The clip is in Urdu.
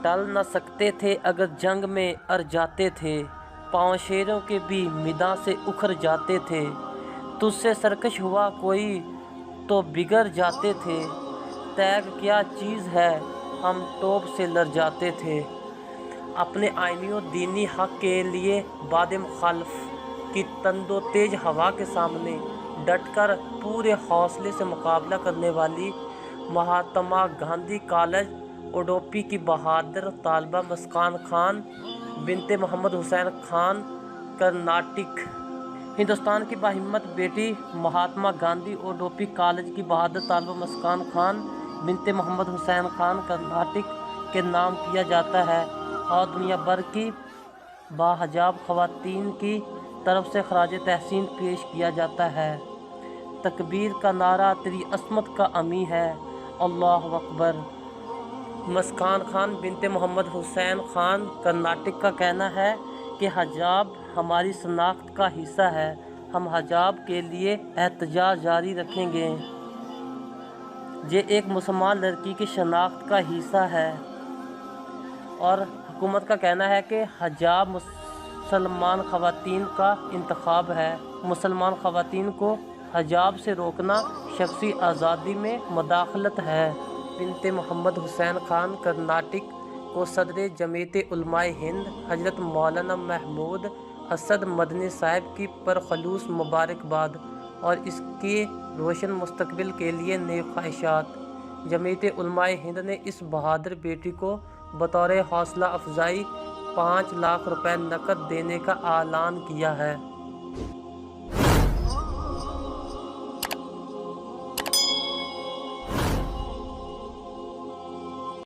ٹل نہ سکتے تھے اگر جنگ میں ار جاتے تھے، پاؤں شیروں کے بھی میدان سے اکھڑ جاتے تھے، تجھ سے سرکش ہوا کوئی تو بگڑ جاتے تھے، تیغ کیا چیز ہے ہم توپ سے لڑ جاتے تھے۔ اپنے آئینی و دینی حق کے لیے باد مخالف کی تند و تیز ہوا کے سامنے ڈٹ کر پورے حوصلے سے مقابلہ کرنے والی مہاتما گاندھی کالج اڈوپی کی بہادر طالبہ مسکان خان بنت محمد حسین خان کرناٹک۔ ہندوستان کی باہمت بیٹی مہاتما گاندھی اڈوپی کالج کی بہادر طالبہ مسکان خان بنت محمد حسین خان کرناٹک کے نام کیا جاتا ہے اور دنیا بھر کی باحجاب خواتین کی طرف سے خراج تحسین پیش کیا جاتا ہے۔ تکبیر کا نعرہ تیری عصمت کا امی ہے، اللہ اکبر۔ مسکان خان بنت محمد حسین خان کرناٹک کا کہنا ہے کہ حجاب ہماری شناخت کا حصہ ہے، ہم حجاب کے لیے احتجاج جاری رکھیں گے۔ یہ ایک مسلمان لڑکی کی شناخت کا حصہ ہے اور حکومت کا کہنا ہے کہ حجاب مسلمان خواتین کا انتخاب ہے۔ مسلمان خواتین کو حجاب سے روکنا شخصی آزادی میں مداخلت ہے۔ بنت محمد حسین خان کرناٹک کو صدر جمعیت علماء ہند حضرت مولانا محمود اسد مدنی صاحب کی پرخلوص مبارکباد اور اس کے روشن مستقبل کے لیے نیک خواہشات۔ جمعیت علماء ہند نے اس بہادر بیٹی کو بطور حوصلہ افزائی 5 لاکھ روپے نقد دینے کا اعلان کیا ہے۔